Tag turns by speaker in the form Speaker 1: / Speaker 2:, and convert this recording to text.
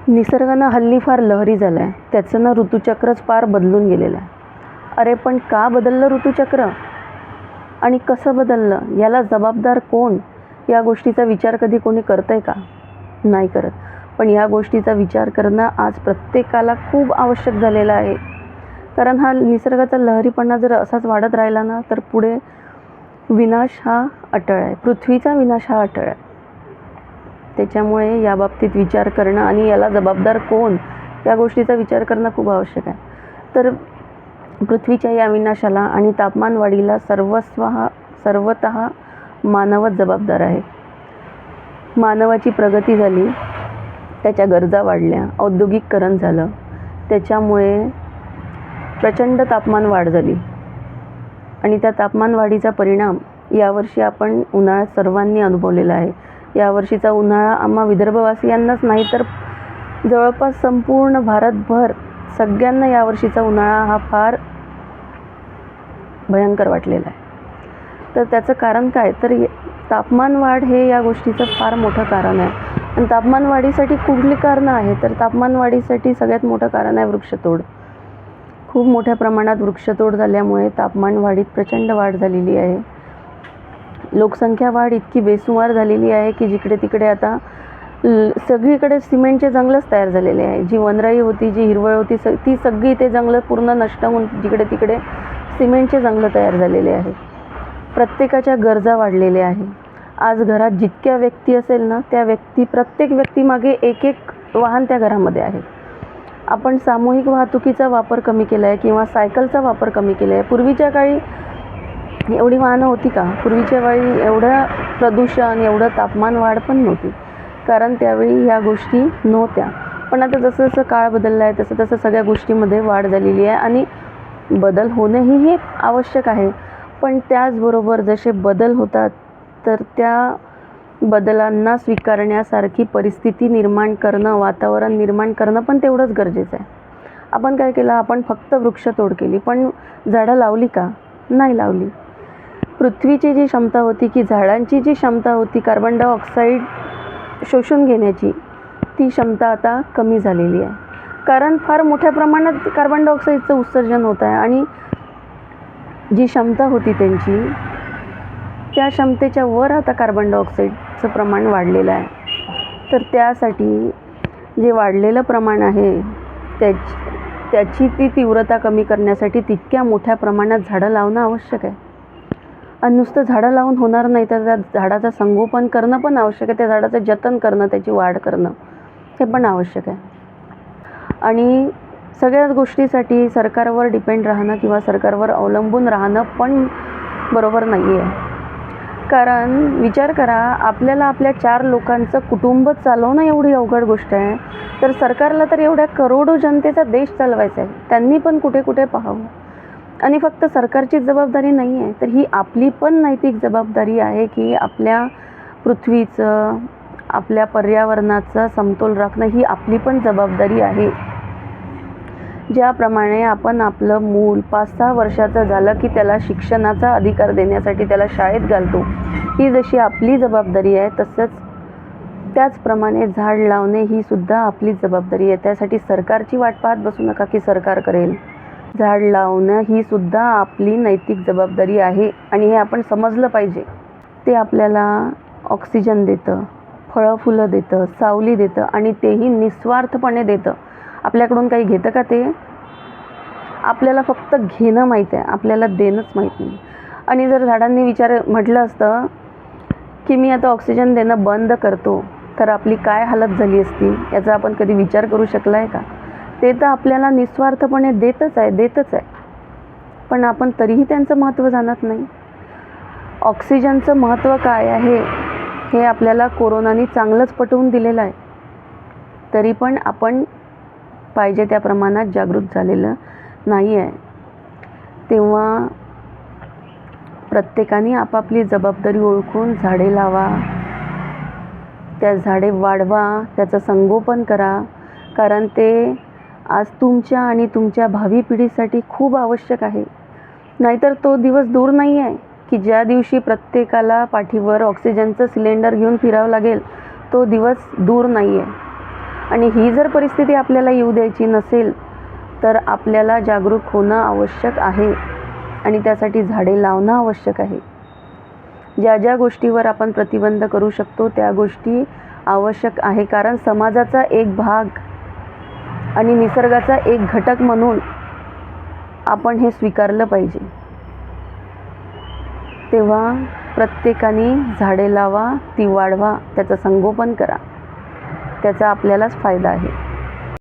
Speaker 1: निसर्गानं हल्ली फार लहरी झाला आहे. त्याचं ना ऋतुचक्रच फार बदलून गेलेलं आहे. अरे पण का बदललं ऋतुचक्र आणि कसं बदललं, याला जबाबदार कोण? या गोष्टीचा विचार कधी कोणी करतं आहे का? नाही करत. पण ह्या गोष्टीचा विचार करणं आज प्रत्येकाला खूप आवश्यक झालेलं आहे. कारण हा निसर्गाचा लहरीपणा जर असाच वाढत राहिला ना, तर पुढे विनाश हा अटळ आहे. पृथ्वीचा विनाश हा अटळ आहे. त्याच्यामुळे याबाबतीत विचार करणं आणि याला जबाबदार कोण, या गोष्टीचा विचार करणं खूप आवश्यक आहे. तर पृथ्वीच्या या विनाशाला आणि तापमानवाढीला सर्वतः मानवच जबाबदार आहे. मानवाची प्रगती झाली, त्याच्या गरजा वाढल्या, औद्योगिकरण झालं, त्याच्यामुळे प्रचंड तापमान वाढ झाली आणि त्या तापमानवाढीचा परिणाम यावर्षी आपण उन्हाळ्यात सर्वांनी अनुभवलेला आहे. यावर्षीचा उन्हाळा आम्हा विदर्भवासियांनाच नाही तर जवळपास संपूर्ण भारतभर सगळ्यांना यावर्षीचा उन्हाळा हा फार भयंकर वाटलेला आहे. तर त्याचं कारण काय, तर तापमानवाढ हे या गोष्टीचं फार मोठं कारण आहे. आणि तापमानवाढीसाठी कुठली कारणं आहेत, तर तापमानवाढीसाठी सगळ्यात मोठं कारण आहे वृक्षतोड. खूप मोठ्या प्रमाणात वृक्षतोड झाल्यामुळे तापमानवाढीत प्रचंड वाढ झालेली आहे. लोकसंख्या वाढ इतकी बेसुमार झालेली आहे की जिकडे तिकडे आता सगळीकडे सिमेंटचे जंगलच तयार झालेले आहे. जी वनराई होती, जी हिरवळ होती, ती सगळी ते जंगलं पूर्ण नष्ट होऊन जिकडे तिकडे सिमेंटचे जंगलं तयार झालेले आहे. प्रत्येकाच्या गरजा वाढलेल्या आहे. आज घरात जितक्या व्यक्ती असेल ना, प्रत्येक व्यक्तीमागे एक वाहन त्या घरामध्ये आहे. आपण सामूहिक वाहतुकीचा वापर कमी केला आहे किंवा सायकलचा वापर कमी केला आहे. पूर्वीच्या काळी एवढी वाहनं होती का? पूर्वीच्या वेळी एवढं प्रदूषण, एवढं तापमान वाढ पण नव्हती, कारण त्यावेळी ह्या गोष्टी नव्हत्या. पण आता जसं जसं काळ बदलला आहे तसं तसं सगळ्या गोष्टीमध्ये वाढ झालेली आहे आणि बदल होणंही हे आवश्यक आहे. पण त्याचबरोबर जसे बदल होतात तर त्या बदलांना स्वीकारण्यासारखी परिस्थिती निर्माण करणं, वातावरण निर्माण करणं पण तेवढंच गरजेचं आहे. आपण काय केलं, आपण फक्त वृक्षतोड केली, पण झाडं लावली का? नाही लावली. पृथ्वीची जी क्षमता होती, की झाडांची जी क्षमता होती कार्बन डायऑक्साईड शोषून घेण्याची, ती क्षमता आता कमी झालेली आहे. कारण फार मोठ्या प्रमाणात कार्बन डायऑक्साईडचं उत्सर्जन होत आहे आणि जी क्षमता होती त्यांची, त्या क्षमतेच्या वर आता कार्बन डायऑक्साईडचं प्रमाण वाढलेलं आहे. तर त्यासाठी जे वाढलेलं प्रमाण आहे त्याची ती तीव्रता कमी करण्यासाठी तितक्या मोठ्या प्रमाणात झाडं लावणं आवश्यक आहे. आणि नुसतं झाडं लावून होणार नाही, तर त्या झाडाचं संगोपन करणं पण आवश्यक आहे. त्या झाडाचं जतन करणं, त्याची वाढ करणं हे पण आवश्यक आहे. आणि सगळ्याच गोष्टीसाठी सरकारवर डिपेंड राहणं किंवा सरकारवर अवलंबून राहणं पण बरोबर नाही आहे. कारण विचार करा, आपल्याला आपल्या 4 लोकांचं कुटुंब चालवणं एवढी अवघड गोष्ट आहे, तर सरकारला तर एवढ्या करोडो जनतेचा देश चालवायचा आहे. त्यांनी पण कुठे कुठे पाहावं. आणि फक्त सरकारचीच जबाबदारी नाही आहे, तर ही आपली पण नैतिक जबाबदारी आहे की आपल्या पृथ्वीचं, आपल्या पर्यावरणाचा समतोल राखणं ही आपली पण जबाबदारी आहे. ज्याप्रमाणे आपण आपलं मूल 5-6 वर्षाचं झालं की त्याला शिक्षणाचा अधिकार देण्यासाठी त्याला शाळेत घालतो, ही जशी आपली जबाबदारी आहे, त्याचप्रमाणे झाड लावणे ही सुद्धा आपली जबाबदारी आहे. त्यासाठी सरकारची वाट पाहत बसू नका की सरकार करेल. झाड लावणं ही सुद्धा आपली नैतिक जबाबदारी आहे आणि हे आपण समजलं पाहिजे. ते आपल्याला ऑक्सिजन देतं, फळं फुलं देतं, सावली देतं आणि तेही निस्वार्थपणे देतं. आपल्याकडून काही घेतं का ते? आपल्याला फक्त घेणं माहीत आहे, आपल्याला देणंच माहीत नाही. आणि जर झाडांनी म्हटलं असतं की मी आता ऑक्सिजन देणं बंद करतो, तर आपली काय हालत झाली असती, याचा आपण कधी विचार करू शकला आहे का? ते तर आपल्याला निस्वार्थपणे देतच आहे. पण आपण तरीही त्यांचं महत्त्व जाणत नाही. ऑक्सिजनचं महत्त्व काय आहे हे आपल्याला कोरोनाने चांगलंच पटवून दिलेलं आहे. तरी पण आपण पाहिजे त्या प्रमाणात जागृत झालेलं नाही आहे. तेव्हा प्रत्येकाने आपापली जबाबदारी ओळखून झाडे लावा, त्या झाडे वाढवा, त्याचं संगोपन करा. कारण ते आज तुमच्या आणि तुमच्या भावी पिढीसाठी खूप आवश्यक आहे. नाहीतर तो दिवस दूर नाही आहे की ज्या दिवशी प्रत्येकाला पाठीवर ऑक्सिजनचं सिलेंडर घेऊन फिरावं लागेल. तो दिवस दूर नाही आहे. आणि ही जर परिस्थिती आपल्याला येऊ द्यायची नसेल तर आपल्याला जागरूक होणं आवश्यक आहे आणि त्यासाठी झाडे लावणं आवश्यक आहे. ज्या ज्या गोष्टीवर आपण प्रतिबंध करू शकतो त्या गोष्टी आवश्यक आहे, कारण समाजाचा एक भाग आणि निसर्गाचा एक घटक म्हणून आपण हे स्वीकारलं पाहिजे. तेव्हा प्रत्येकाने झाडे लावा, ती वाढवा, त्याचं संगोपन करा, त्याचा आपल्यालाच फायदा आहे.